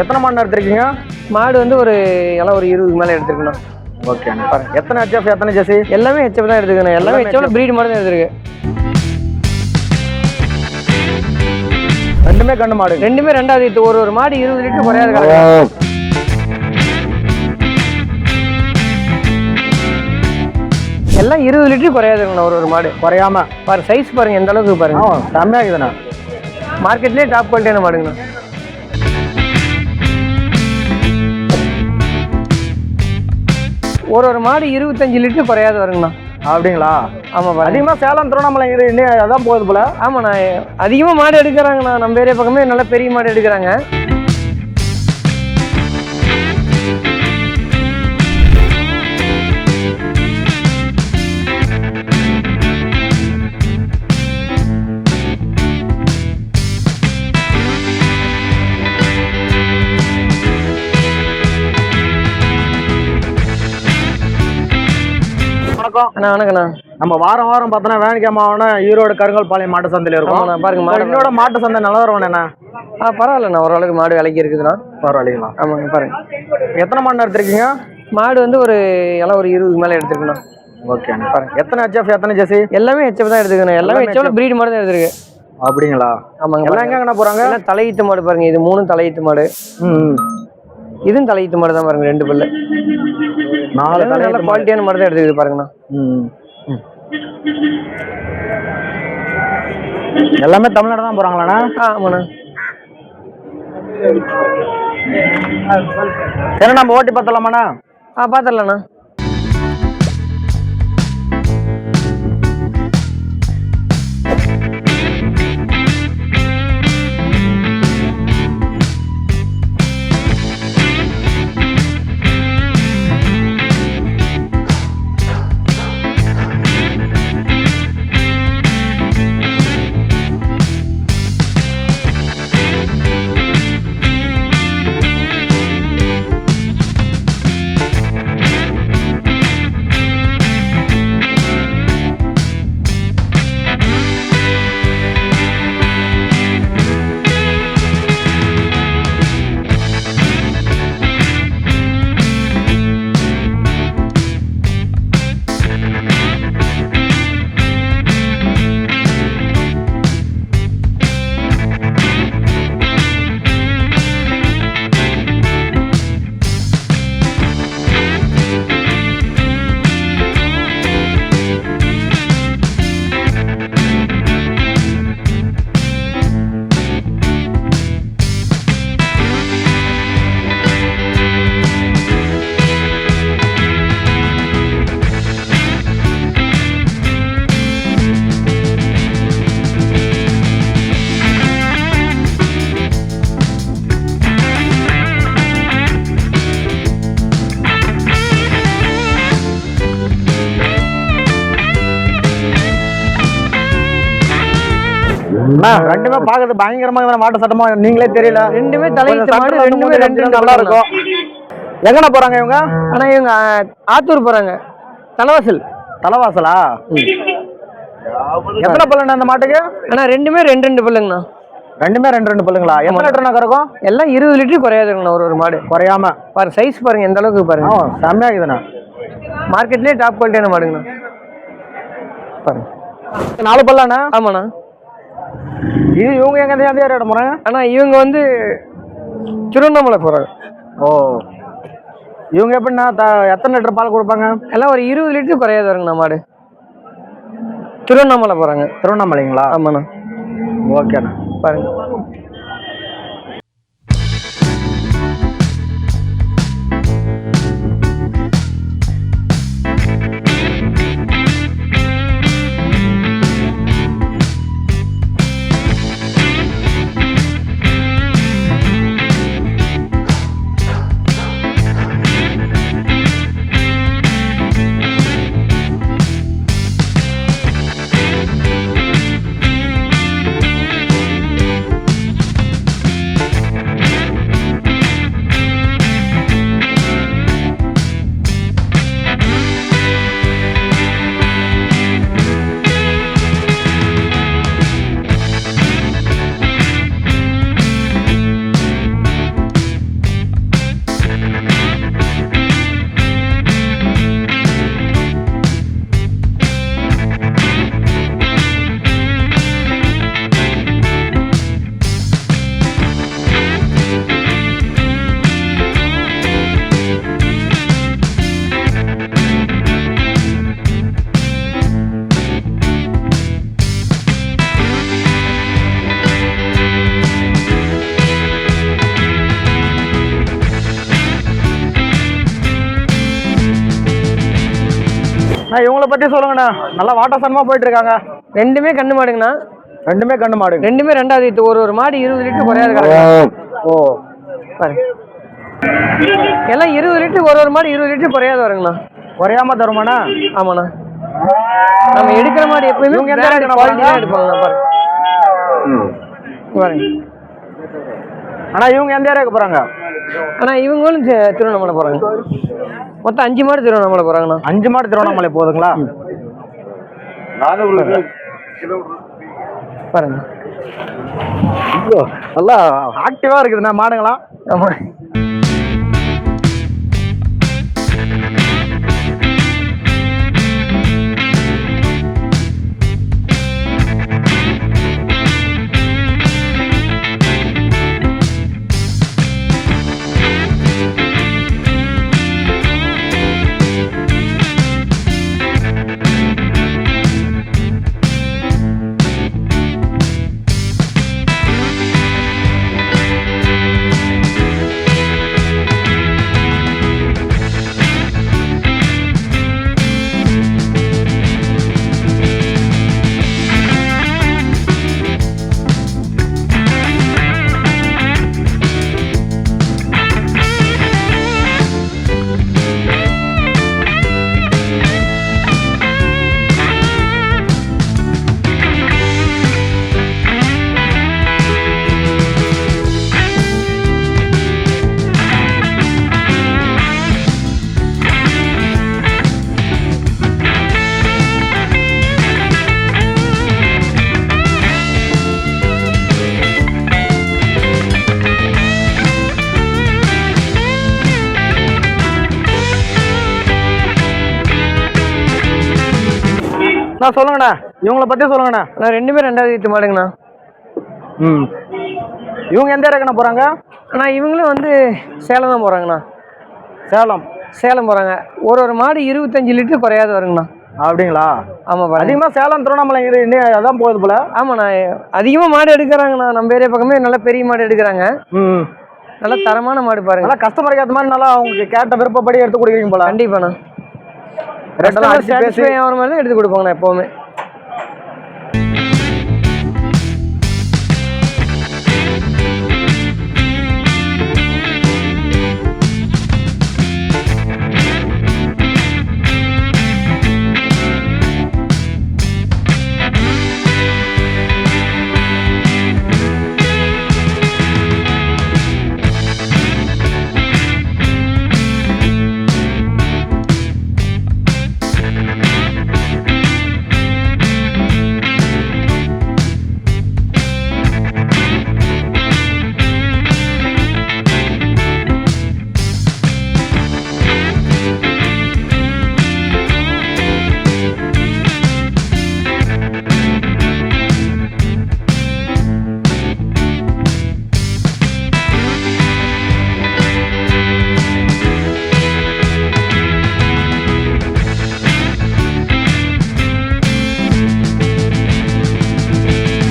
எத்தனை மாடு எடுத்துருக்கீங்க? மாடு வந்து ஒரு 20 மேலே எடுத்துருக்கணும். ஓகேண்ணா. பாருங்க எத்தனை ஹெச்எஃப் எத்தனை ஜெர்சி? எல்லாமே ஹெச்எஃப் தான் எடுத்துக்கணும். எல்லாமே ஹெச்எஃப்ல ப்ரீட் மாடு தான் எடுத்துருக்கு. ரெண்டுமே கண்ணு மாடு. ரெண்டுமே ரெண்டாவது ஈத்து. ஒரு மாடு 20 லிட்டர் குறையாது கலக்கு. எல்லாம் 20 லிட்டர் குறையாதுங்கண்ணா. ஒரு மாடு குறையாம பாரு. சைஸ் பாருங்க எந்த அளவுக்கு பாருங்க. செம்மையா இருக்குதுண்ணா. மார்க்கெட்லேயே டாப் குவாலிட்டியான மாடுங்கண்ணா. ஒரு மாடு 25 லிட்டர் குறையாது வருங்கண்ணா. அப்படிங்களா? ஆமாம். அதிகமாக சேலம் திருவண்ணாமலை அதான் போகுது போல. ஆமாண்ணா. அதிகமாக மாடு எடுக்கிறாங்கண்ணா. நம்ம ஏரியா பக்கமே நல்லா பெரிய மாடு எடுக்கிறாங்க. வணக்கண்ணா. நம்ம வாரம் பார்த்தோன்னா வேணிக்காம ஈரோடு கருங்கல்பாளையம் மாட்டு சந்தையில் இருக்கும். பாருங்க மாடோட மாட்டு சந்தை நிலவரம் என்ன? பரவாயில்லண்ணா. ஓரளவுக்கு மாடு விலைக்கு இருக்குதுண்ணா. பரவாயில்லைங்களா? ஆமாங்க. பாருங்க எத்தனை மாடு எடுத்துருக்கீங்க? மாடு வந்து ஒரு 20 மேலே எடுத்துருக்குண்ணா. ஓகேண்ணா. பாருங்க எத்தனை ஹெச்எஃப் எத்தனை ஜெர்சி? எல்லாமே ஹெச்எஃப் தான் எடுத்துக்கணும். எல்லாமே ஹெச்எஃப்ல ப்ரீட் மாடு தான் எடுத்துருக்கு. அப்படிங்களா? ஆமாங்க. எல்லாம் எங்கண்ணா போறாங்க? எல்லாம் தலையீத்து மாடு பாருங்க. இது 3 தலையீத்து மாடு. இதுவும் தலையீத்து மாடு தான் பாருங்க. 2 பல்லு 4 நல்ல குவாலிட்டியான மாடு தான் எடுத்துக்குது பாருங்கண்ணா. எல்லாமே தமிழ்நாடு தான் போறாங்களாண்ணா? ஆமாண்ணா. சரி நம்ம ஓட்டி பார்த்தலாமாண்ணா? பார்த்துடலாண்ணா. ரெண்டுமே பாக்குறது பயங்கரமா மாட்டு சட்டமா நீங்களே தெரியல. ரெண்டுமே தலையீத்து மாடு. ரெண்டுமே நல்லா இருக்கும். எங்கண்ணா போறாங்க இவங்க? ஆனா இவங்க ஆத்தூர் போறாங்க. தலைவாசலா? எத்தனை பல்லுண்ணா அந்த மாட்டுக்கு? ஆனா ரெண்டுமே 2 பல்லுங்கண்ணா. ரெண்டுமே 2 பல்லுங்களா? எத்தனை லிட்டர்னா கறக்கும்? எல்லாம் 20 லிட்டர் குறையாதுங்கண்ணா. ஒரு மாடு குறையாம பாரு. சைஸ் பாருங்க எந்த அளவுக்கு பாருங்க. செம்மையா இருக்குதுண்ணா. மார்க்கெட்லயே டாப் குவாலிட்டியான மாடுங்கண்ணா. பாருங்க 4 பல்லாண்ணா? ஆமாண்ணா. இவங்க எந்த ஏரியா போறாங்க? ஆனா இவங்க வந்து திருவண்ணாமலை போறாங்க. ஓ, இவங்க எப்படின்னா எத்தனை லிட்டர் பால் கொடுப்பாங்க? எல்லாம் ஒரு 20 லிட்டர் குறையாது வருங்கண்ணா மாடு. திருவண்ணாமலை போறாங்க. திருவண்ணாமலைங்களா? ஆமாண்ணா. ஓகேண்ணா. பாருங்க. நான் இவங்கள பத்தி சொல்லுங்கண்ணா. நல்லா வாட்டசாரமா போயிட்டு இருக்காங்க. ரெண்டுமே கண்ணு மாடுங்கண்ணா. ரெண்டுமே கண்ணு மாடுங்க. ரெண்டுமே ரெண்டாவது ஈத்து. ஒரு மாடு 20 லிட்டர் குறையாது கறக்கும். ஓ பாருங்க, எல்லாம் 20 லிட்டர், ஒரு மாடு 20 லிட்டர் குறையாது வருங்கண்ணா. குறையாம தருமாண்ணா? ஆமாண்ணா. நம்ம எடுக்கிற மாடு எப்பயுமே இவங்க எந்த இடத்துல குவாலிட்டி தான் எடுப்பாங்கண்ணா. பாருங்க பாருங்க. ஆனா இவங்க எந்த ஏரியாவுக்கு போறாங்க? ஆனா இவங்களும் திருவண்ணாமலை போறாங்க. மொத்தம் 5 மாடு திருவண்ணாமலை போறாங்கண்ணா. 5 மாடு திருவண்ணாமலை போகுதுங்களா? பாருங்க, நல்லா ஆக்டிவா இருக்குதுண்ணா மாடுங்களா. ஆமா. நான் சொல்லுங்கண்ணா, இவங்கள பத்தி சொல்லுங்கண்ணா. நான் ரெண்டுமே ரெண்டாவது ஈத்து மாடுங்கண்ணா. ம். இவங்க எந்த ஏரியாக்குண்ணா போறாங்க? ஆனா இவங்களும் வந்து சேலம் தான் போறாங்கண்ணா. சேலம். சேலம் போறாங்க. ஒரு மாடு 25 லிட்டர் குறையாது வருங்கண்ணா. அப்படிங்களா? ஆமா பாருங்க. அதிகமா சேலம் திருவண்ணாமலை அதான் போகுது போல. ஆமாண்ணா, அதிகமா மாடு எடுக்கிறாங்கண்ணா. நம்ம ஏரியா பக்கமே நல்ல பெரிய மாடு எடுக்கிறாங்க. ம். நல்ல தரமான மாடு பாருங்க. நல்லா கஸ்டமருக்கு ஏற்ற மாதிரி நல்லா அவங்க கேட்ட விருப்பப்படி எடுத்து கொடுக்குறீங்க போல. கண்டிப்பாண்ணா. ரேட்டெல்லாம் அடிச்சு பேசி சாட்டிஸ்ஃபை ஆகிற மாதிரி தான் எடுத்து கொடுப்பாங்கண்ணா எப்போவுமே.